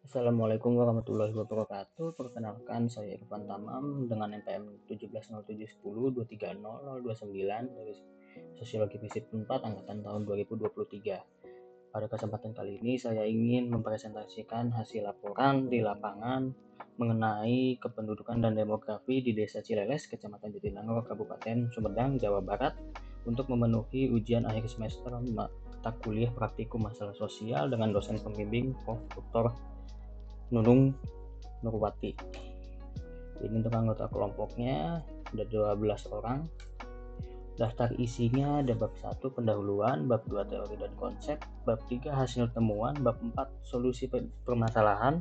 Assalamualaikum warahmatullahi wabarakatuh. Perkenalkan, saya Irfan Tamam dengan NPM 170710230029 dari Sosiologi Fisip 4 angkatan tahun 2023. Pada kesempatan kali ini saya ingin mempresentasikan hasil laporan di lapangan mengenai kependudukan dan demografi di Desa Cileles, Kecamatan Jatinangor, Kabupaten Sumedang, Jawa Barat untuk memenuhi ujian akhir semester mata kuliah praktikum masalah sosial dengan dosen pembimbing Prof. Dr. Nunung Nurwati. Ini untuk anggota kelompoknya ada 12 orang. Daftar isinya ada bab 1 pendahuluan, bab 2 teori dan konsep, bab 3 hasil temuan, bab 4 solusi permasalahan,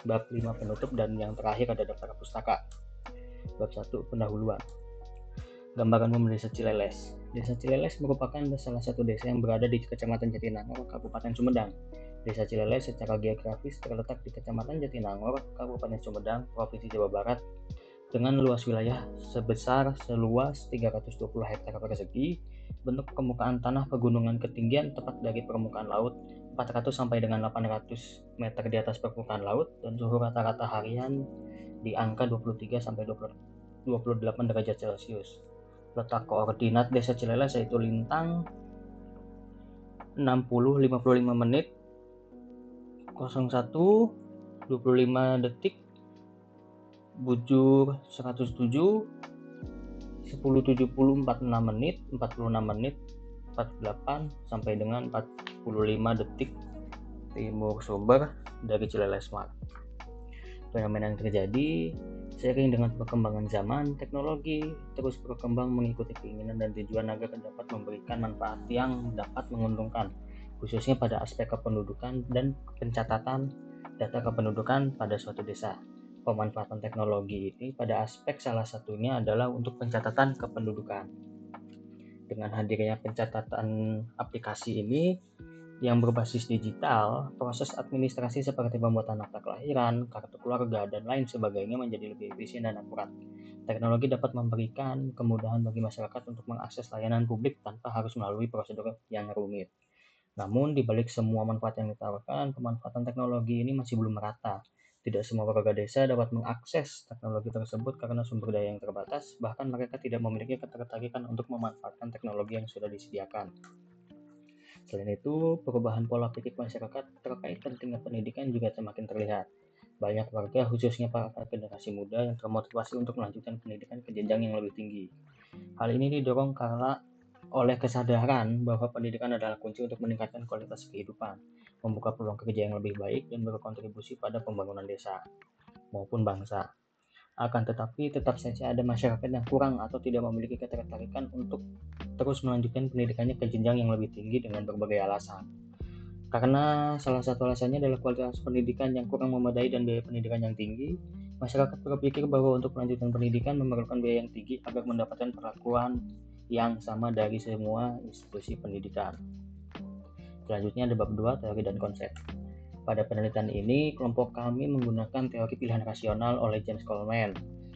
bab 5 penutup, dan yang terakhir ada daftar pustaka. Bab 1 pendahuluan. Gambaran umum Desa Cileles. Desa Cileles merupakan salah satu desa yang berada di Kecamatan Jatinangor, Kabupaten Sumedang. Desa Cileles secara geografis terletak di Kecamatan Jatinangor, Kabupaten Sumedang, Provinsi Jawa Barat, dengan luas wilayah sebesar seluas 320 hektar persegi, bentuk permukaan tanah pegunungan ketinggian tepat dari permukaan laut 400 sampai dengan 800 meter di atas permukaan laut, dan suhu rata-rata harian di angka 23 sampai 28 derajat Celcius. Letak koordinat Desa Cileles yaitu lintang 60:55 menit 01 25 detik, bujur 107 10:70 46 menit 46 menit 48 sampai dengan 45 detik timur sumber dari Cileles Mart. Fenomena yang terjadi seiring dengan perkembangan zaman, teknologi terus berkembang mengikuti keinginan dan tujuan agar dapat memberikan manfaat yang dapat menguntungkan, khususnya pada aspek kependudukan dan pencatatan data kependudukan pada suatu desa. Pemanfaatan teknologi ini pada aspek salah satunya adalah untuk pencatatan kependudukan. Dengan hadirnya pencatatan aplikasi ini yang berbasis digital, proses administrasi seperti pembuatan akta kelahiran, kartu keluarga, dan lain sebagainya menjadi lebih efisien dan akurat. Teknologi dapat memberikan kemudahan bagi masyarakat untuk mengakses layanan publik tanpa harus melalui prosedur yang rumit. Namun, di balik semua manfaat yang ditawarkan, pemanfaatan teknologi ini masih belum merata. Tidak semua warga desa dapat mengakses teknologi tersebut karena sumber daya yang terbatas, bahkan mereka tidak memiliki ketertarikan untuk memanfaatkan teknologi yang sudah disediakan. Selain itu, perubahan pola pikir masyarakat terkait pentingnya pendidikan juga semakin terlihat. Banyak warga, khususnya para generasi muda, yang termotivasi untuk melanjutkan pendidikan ke jenjang yang lebih tinggi. Hal ini didorong karena oleh kesadaran bahwa pendidikan adalah kunci untuk meningkatkan kualitas kehidupan, membuka peluang kerja yang lebih baik, dan berkontribusi pada pembangunan desa maupun bangsa. Akan tetapi, tetap saja ada masyarakat yang kurang atau tidak memiliki ketertarikan untuk terus melanjutkan pendidikannya ke jenjang yang lebih tinggi dengan berbagai alasan. Karena salah satu alasannya adalah kualitas pendidikan yang kurang memadai dan biaya pendidikan yang tinggi, masyarakat berpikir bahwa untuk melanjutkan pendidikan memerlukan biaya yang tinggi agar mendapatkan perlakuan yang sama dari semua institusi pendidikan. Selanjutnya ada bab 2, teori dan konsep. Pada penelitian ini, kelompok kami menggunakan teori pilihan rasional oleh James Coleman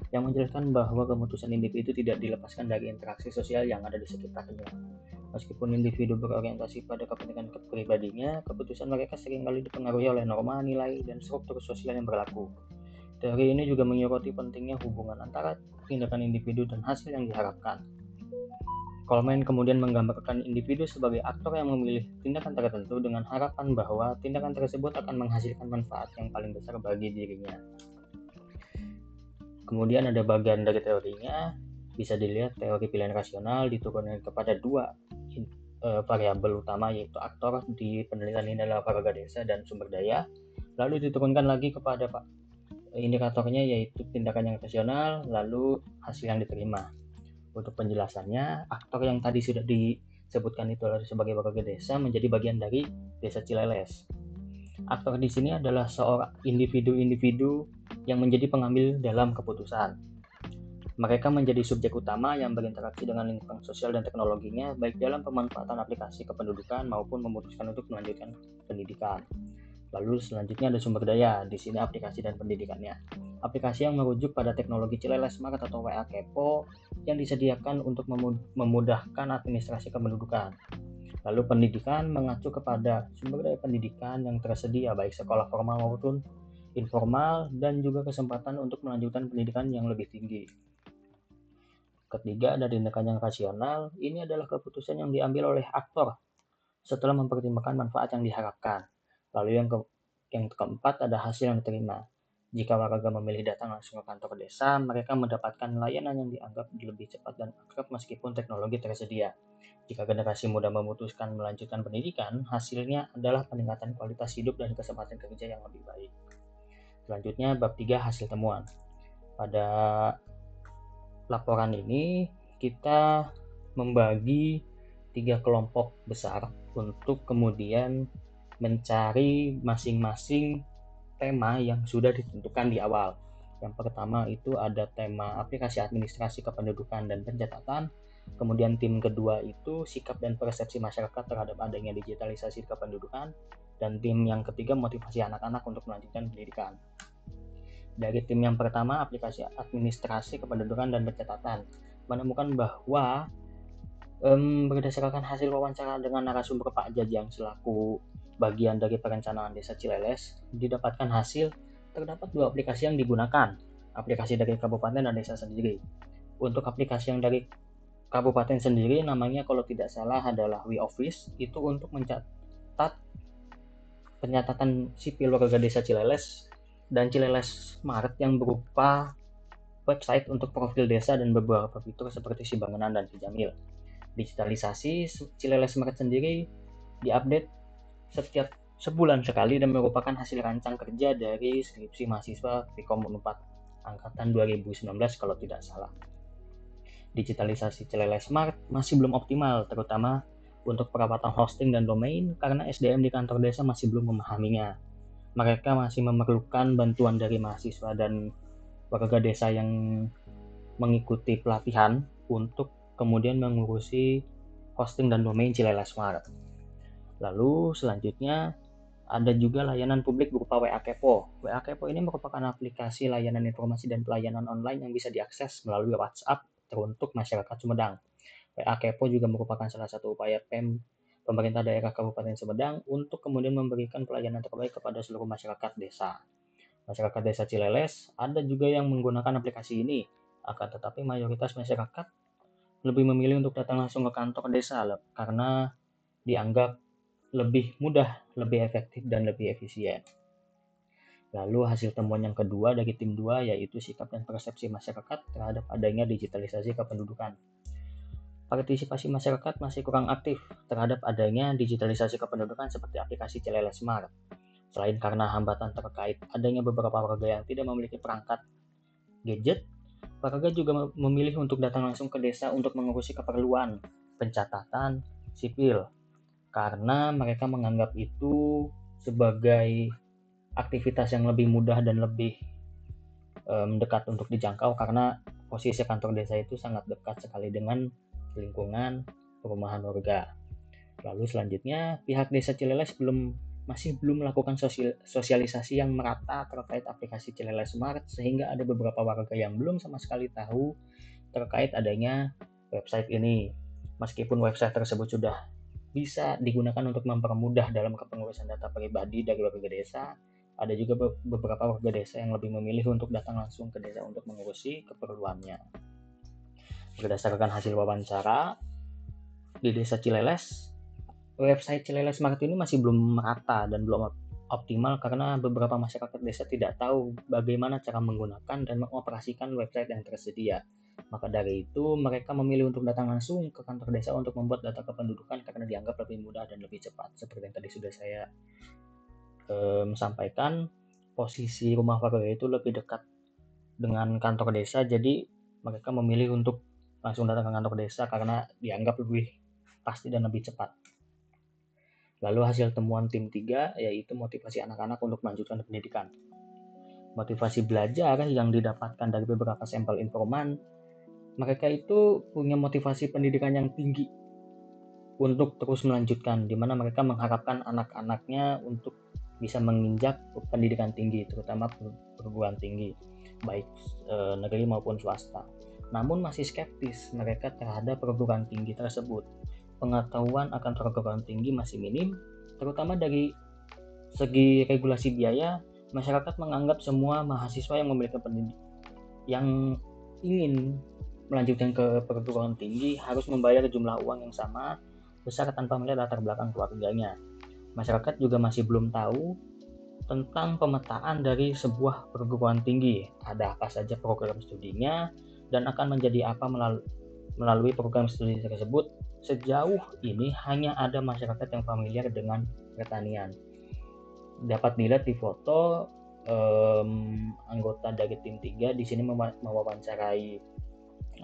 yang menjelaskan bahwa keputusan individu tidak dilepaskan dari interaksi sosial yang ada di sekitarnya. Meskipun individu berorientasi pada kepentingan pribadinya, keputusan mereka seringkali dipengaruhi oleh norma, nilai, dan struktur sosial yang berlaku. Teori ini juga menyoroti pentingnya hubungan antara tindakan individu dan hasil yang diharapkan. Coleman kemudian menggambarkan individu sebagai aktor yang memilih tindakan tertentu dengan harapan bahwa tindakan tersebut akan menghasilkan manfaat yang paling besar bagi dirinya. Kemudian ada bagian dari teorinya, bisa dilihat teori pilihan rasional diturunkan kepada dua variabel utama, yaitu aktor di penelitian ini adalah warga desa dan sumber daya, lalu diturunkan lagi kepada indikatornya yaitu tindakan yang rasional, lalu hasil yang diterima. Untuk penjelasannya, aktor yang tadi sudah disebutkan itu sebagai warga desa menjadi bagian dari Desa Cileles. Aktor di sini adalah seorang individu-individu yang menjadi pengambil dalam keputusan. Mereka menjadi subjek utama yang berinteraksi dengan lingkungan sosial dan teknologinya, baik dalam pemanfaatan aplikasi kependudukan maupun memutuskan untuk melanjutkan pendidikan. Lalu selanjutnya ada sumber daya, di sini aplikasi dan pendidikannya. Aplikasi yang merujuk pada teknologi Cileles Smart atau WA Kepo yang disediakan untuk memudahkan administrasi kependudukan. Lalu pendidikan mengacu kepada sumber daya pendidikan yang tersedia, baik sekolah formal maupun informal, dan juga kesempatan untuk melanjutkan pendidikan yang lebih tinggi. Ketiga, ada tindakan yang rasional. Ini adalah keputusan yang diambil oleh aktor setelah mempertimbangkan manfaat yang diharapkan. Lalu yang keempat, ada hasil yang diterima. Jika warga memilih datang langsung ke kantor desa, mereka mendapatkan layanan yang dianggap lebih cepat dan akrab meskipun teknologi tersedia. Jika generasi muda memutuskan melanjutkan pendidikan, hasilnya adalah peningkatan kualitas hidup dan kesempatan kerja yang lebih baik. Selanjutnya, bab 3, hasil temuan. Pada laporan ini, kita membagi 3 kelompok besar untuk kemudian mencari masing-masing tema yang sudah ditentukan di awal. Yang pertama itu ada tema aplikasi administrasi kependudukan dan pencatatan. Kemudian tim kedua itu sikap dan persepsi masyarakat terhadap adanya digitalisasi kependudukan. Dan tim yang ketiga motivasi anak-anak untuk melanjutkan pendidikan. Dari tim yang pertama, aplikasi administrasi kependudukan dan pencatatan, menemukan bahwa berdasarkan hasil wawancara dengan narasumber Pak Jajang selaku bagian dari perencanaan Desa Cileles, didapatkan hasil terdapat 2 aplikasi yang digunakan, aplikasi dari kabupaten dan desa sendiri. Untuk aplikasi yang dari kabupaten sendiri namanya kalau tidak salah adalah WeOffice, itu untuk mencatat pencatatan sipil warga Desa Cileles, dan Cileles Smart yang berupa website untuk profil desa dan beberapa fitur seperti si bangunan dan si jamil. Digitalisasi Cileles Smart sendiri diupdate setiap sebulan sekali dan merupakan hasil rancang kerja dari skripsi mahasiswa Vkom 4 angkatan 2019 kalau tidak salah. Digitalisasi Cileles Smart masih belum optimal, terutama untuk perawatan hosting dan domain karena SDM di kantor desa masih belum memahaminya. Mereka masih memerlukan bantuan dari mahasiswa dan warga desa yang mengikuti pelatihan untuk kemudian mengurusi hosting dan domain Cileles Smart. Lalu selanjutnya ada juga layanan publik berupa WA Kepo. WA Kepo ini merupakan aplikasi layanan informasi dan pelayanan online yang bisa diakses melalui WhatsApp teruntuk masyarakat Sumedang. WA Kepo juga merupakan salah satu upaya pemerintah daerah Kabupaten Sumedang untuk kemudian memberikan pelayanan terbaik kepada seluruh masyarakat desa. Masyarakat desa Cileles ada juga yang menggunakan aplikasi ini, akan tetapi mayoritas masyarakat lebih memilih untuk datang langsung ke kantor desa karena dianggap lebih mudah, lebih efektif, dan lebih efisien. Lalu hasil temuan yang kedua dari tim 2 yaitu sikap dan persepsi masyarakat terhadap adanya digitalisasi kependudukan. Partisipasi masyarakat masih kurang aktif terhadap adanya digitalisasi kependudukan seperti aplikasi Cileles Smart. Selain karena hambatan terkait adanya beberapa warga yang tidak memiliki perangkat gadget, warga juga memilih untuk datang langsung ke desa untuk mengurusi keperluan pencatatan sipil karena mereka menganggap itu sebagai aktivitas yang lebih mudah dan lebih dekat untuk dijangkau karena posisi kantor desa itu sangat dekat sekali dengan lingkungan perumahan warga. Lalu selanjutnya pihak desa Cileles masih belum melakukan sosialisasi yang merata terkait aplikasi Cileles Smart sehingga ada beberapa warga yang belum sama sekali tahu terkait adanya website ini. Meskipun website tersebut sudah bisa digunakan untuk mempermudah dalam kepengurusan data pribadi dari warga desa, ada juga beberapa warga desa yang lebih memilih untuk datang langsung ke desa untuk mengurusi keperluannya. Berdasarkan hasil wawancara di desa Cileles, website Cileles Smart ini masih belum merata dan belum optimal karena beberapa masyarakat desa tidak tahu bagaimana cara menggunakan dan mengoperasikan website yang tersedia. Maka dari itu mereka memilih untuk datang langsung ke kantor desa untuk membuat data kependudukan karena dianggap lebih mudah dan lebih cepat. Seperti yang tadi sudah saya sampaikan, posisi rumah warga itu lebih dekat dengan kantor desa, jadi mereka memilih untuk langsung datang ke kantor desa karena dianggap lebih pasti dan lebih cepat. Lalu hasil temuan tim 3 yaitu motivasi anak-anak untuk melanjutkan pendidikan. Motivasi belajar yang didapatkan dari beberapa sampel informan, mereka itu punya motivasi pendidikan yang tinggi untuk terus melanjutkan, di mana mereka mengharapkan anak-anaknya untuk bisa menginjak pendidikan tinggi, terutama perguruan tinggi, baik negeri maupun swasta. Namun masih skeptis mereka terhadap perguruan tinggi tersebut, pengetahuan akan perguruan tinggi masih minim, terutama dari segi regulasi biaya. Masyarakat menganggap semua mahasiswa yang memiliki yang ingin melanjutkan ke perguruan tinggi harus membayar jumlah uang yang sama besar tanpa melihat latar belakang keluarganya. Masyarakat juga masih belum tahu tentang pemetaan dari sebuah perguruan tinggi, ada apa saja program studinya, dan akan menjadi apa melalui program studi tersebut. Sejauh ini hanya ada masyarakat yang familiar dengan pertanian. Dapat dilihat di foto, anggota dari tim 3 di sini mewawancarai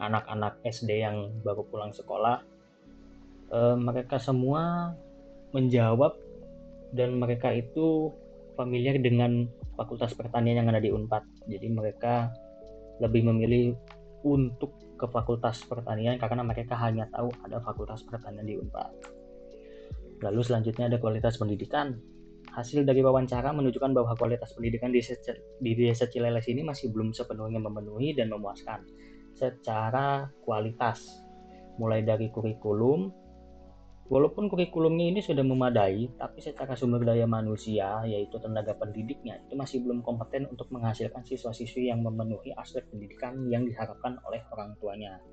anak-anak SD yang baru pulang sekolah. Mereka semua menjawab dan mereka itu familiar dengan Fakultas Pertanian yang ada di Unpad. Jadi mereka lebih memilih untuk ke Fakultas Pertanian karena mereka hanya tahu ada Fakultas Pertanian di Unpad. Lalu selanjutnya ada kualitas pendidikan. Hasil dari wawancara menunjukkan bahwa kualitas pendidikan di Desa Cileles ini masih belum sepenuhnya memenuhi dan memuaskan secara kualitas. Mulai dari kurikulum, walaupun kurikulumnya ini sudah memadai, tapi secara sumber daya manusia, yaitu tenaga pendidiknya, itu masih belum kompeten untuk menghasilkan siswa-siswi yang memenuhi aspek pendidikan yang diharapkan oleh orang tuanya.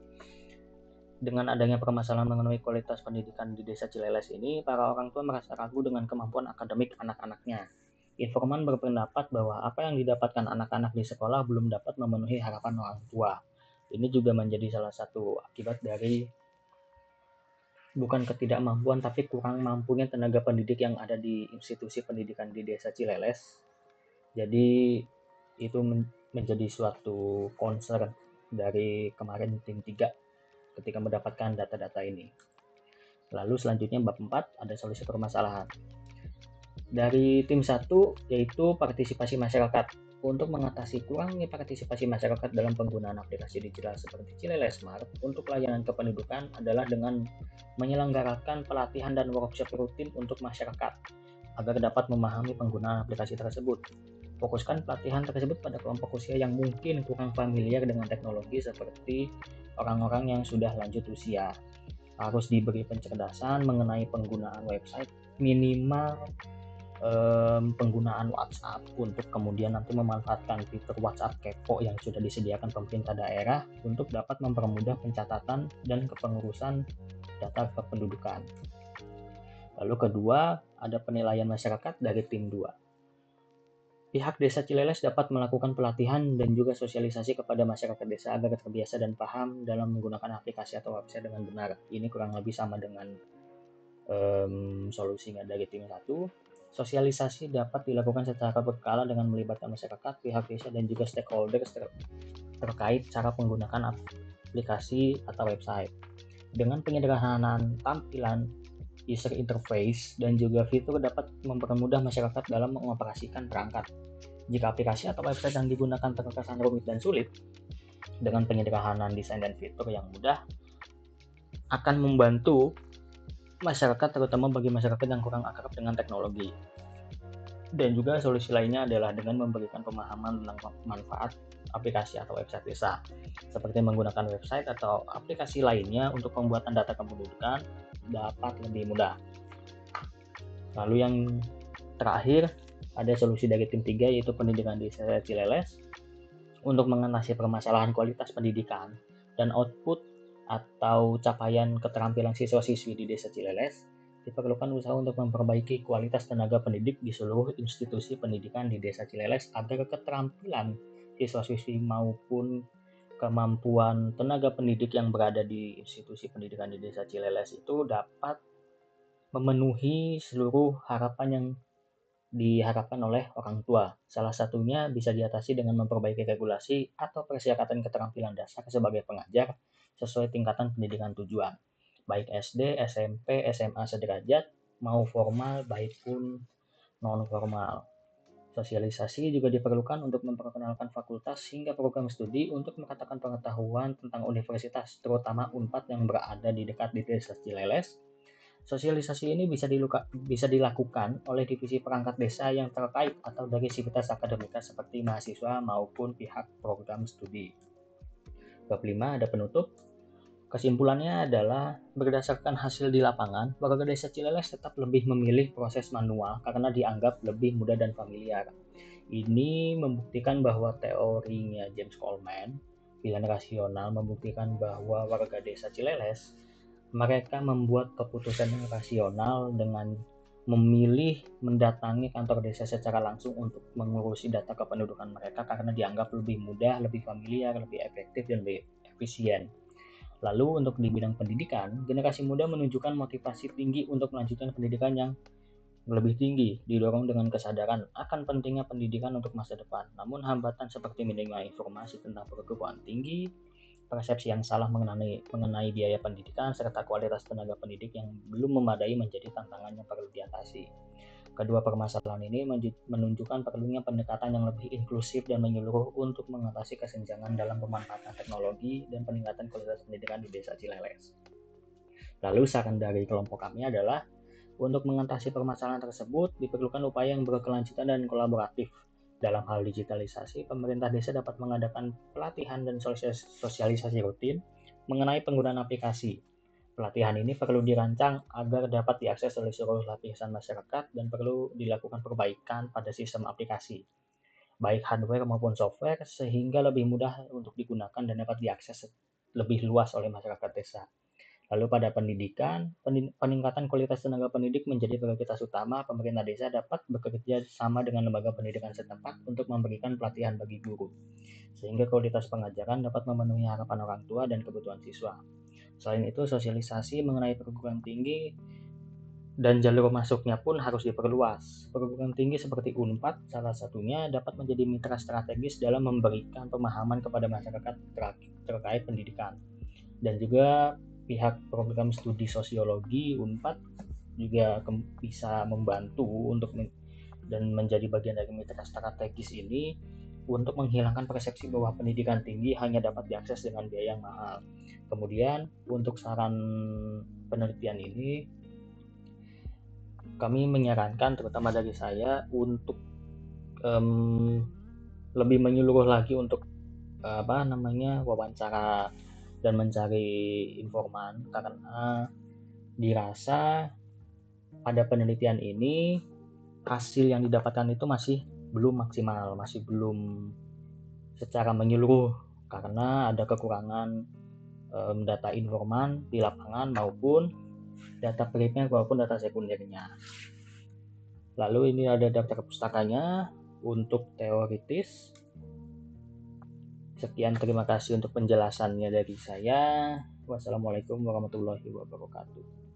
Dengan adanya permasalahan mengenai kualitas pendidikan di Desa Cileles ini, para orang tua merasa ragu dengan kemampuan akademik anak-anaknya. Informan berpendapat bahwa apa yang didapatkan anak-anak di sekolah belum dapat memenuhi harapan orang tua. Ini juga menjadi salah satu akibat dari bukan ketidakmampuan tapi kurang mampunya tenaga pendidik yang ada di institusi pendidikan di Desa Cileles. Jadi itu menjadi suatu concern dari kemarin tim 3 ketika mendapatkan data-data ini. Lalu selanjutnya bab 4 ada solusi permasalahan. Dari tim 1 yaitu partisipasi masyarakat. Untuk mengatasi kurangnya partisipasi masyarakat dalam penggunaan aplikasi digital seperti Cileles Smart untuk layanan kependudukan adalah dengan menyelenggarakan pelatihan dan workshop rutin untuk masyarakat agar dapat memahami penggunaan aplikasi tersebut. Fokuskan pelatihan tersebut pada kelompok usia yang mungkin kurang familiar dengan teknologi seperti orang-orang yang sudah lanjut usia. Harus diberi pencerdasan mengenai penggunaan website, minimal penggunaan WhatsApp untuk kemudian nanti memanfaatkan fitur WhatsApp Kepo yang sudah disediakan pemerintah daerah untuk dapat mempermudah pencatatan dan kepengurusan data kependudukan. Lalu kedua, ada penilaian masyarakat dari tim 2. Pihak Desa Cileles dapat melakukan pelatihan dan juga sosialisasi kepada masyarakat desa agar terbiasa dan paham dalam menggunakan aplikasi atau website dengan benar. Ini kurang lebih sama dengan solusinya dari tim 1. Sosialisasi dapat dilakukan secara berkala dengan melibatkan masyarakat, pihak desa, dan juga stakeholders terkait cara menggunakan aplikasi atau website. Dengan penyederhanaan tampilan, user interface, dan juga fitur dapat mempermudah masyarakat dalam mengoperasikan perangkat. Jika aplikasi atau website yang digunakan terkesan rumit dan sulit, dengan penyederhanaan desain dan fitur yang mudah, akan membantu masyarakat, terutama bagi masyarakat yang kurang akrab dengan teknologi. Dan juga solusi lainnya adalah dengan memberikan pemahaman tentang manfaat aplikasi atau website desa, seperti menggunakan website atau aplikasi lainnya untuk pembuatan data kependudukan dapat lebih mudah. Lalu yang terakhir ada solusi dari tim 3 yaitu pendidikan Desa Cileles. Untuk mengatasi permasalahan kualitas pendidikan dan output atau capaian keterampilan siswa-siswi di Desa Cileles, diperlukan usaha untuk memperbaiki kualitas tenaga pendidik di seluruh institusi pendidikan di Desa Cileles agar keterampilan siswa-siswi maupun kemampuan tenaga pendidik yang berada di institusi pendidikan di Desa Cileles itu dapat memenuhi seluruh harapan yang diharapkan oleh orang tua. Salah satunya bisa diatasi dengan memperbaiki regulasi atau persyaratan keterampilan dasar sebagai pengajar sesuai tingkatan pendidikan tujuan, baik SD, SMP, SMA sederajat, mau formal baik pun non-formal. Sosialisasi juga diperlukan untuk memperkenalkan fakultas hingga program studi untuk mengatakan pengetahuan tentang universitas, terutama Unpad yang berada di dekat di Desa Cileles. Sosialisasi ini bisa dilakukan oleh divisi perangkat desa yang terkait atau dari sivitas akademika seperti mahasiswa maupun pihak program studi. Bab 5 ada penutup. Kesimpulannya adalah berdasarkan hasil di lapangan, warga desa Cileles tetap lebih memilih proses manual karena dianggap lebih mudah dan familiar. Ini membuktikan bahwa teorinya James Coleman, pilihan rasional, membuktikan bahwa warga desa Cileles mereka membuat keputusan yang rasional dengan memilih mendatangi kantor desa secara langsung untuk mengurusi data kependudukan mereka karena dianggap lebih mudah, lebih familiar, lebih efektif, dan lebih efisien. Lalu untuk di bidang pendidikan, generasi muda menunjukkan motivasi tinggi untuk melanjutkan pendidikan yang lebih tinggi, didorong dengan kesadaran akan pentingnya pendidikan untuk masa depan. Namun hambatan seperti minimnya informasi tentang perguruan tinggi, persepsi yang salah mengenai biaya pendidikan, serta kualitas tenaga pendidik yang belum memadai menjadi tantangan yang perlu diatasi. Kedua permasalahan ini menunjukkan perlunya pendekatan yang lebih inklusif dan menyeluruh untuk mengatasi kesenjangan dalam pemanfaatan teknologi dan peningkatan kualitas pendidikan di desa Cileles. Lalu saran dari kelompok kami adalah untuk mengatasi permasalahan tersebut diperlukan upaya yang berkelanjutan dan kolaboratif. Dalam hal digitalisasi, pemerintah desa dapat mengadakan pelatihan dan sosialisasi rutin mengenai penggunaan aplikasi. Pelatihan ini perlu dirancang agar dapat diakses oleh seluruh lapisan masyarakat dan perlu dilakukan perbaikan pada sistem aplikasi, baik hardware maupun software, sehingga lebih mudah untuk digunakan dan dapat diakses lebih luas oleh masyarakat desa. Lalu pada pendidikan, peningkatan kualitas tenaga pendidik menjadi prioritas utama. Pemerintah desa dapat bekerja sama dengan lembaga pendidikan setempat untuk memberikan pelatihan bagi guru, sehingga kualitas pengajaran dapat memenuhi harapan orang tua dan kebutuhan siswa. Selain itu, sosialisasi mengenai perguruan tinggi dan jalur masuknya pun harus diperluas. Perguruan tinggi seperti Unpad salah satunya dapat menjadi mitra strategis dalam memberikan pemahaman kepada masyarakat terkait pendidikan. Dan juga pihak program studi sosiologi Unpad juga bisa membantu untuk dan menjadi bagian dari mitra strategis ini untuk menghilangkan persepsi bahwa pendidikan tinggi hanya dapat diakses dengan biaya yang mahal. Kemudian untuk saran penelitian ini, kami menyarankan terutama dari saya untuk lebih menyeluruh lagi untuk wawancara dan mencari informan, karena dirasa pada penelitian ini hasil yang didapatkan itu masih belum maksimal, masih belum secara menyeluruh karena ada kekurangan data informan di lapangan maupun data primer maupun data sekundernya. Lalu ini ada daftar pustakanya untuk teoritis. Sekian, terima kasih untuk penjelasannya dari saya. Wassalamualaikum warahmatullahi wabarakatuh.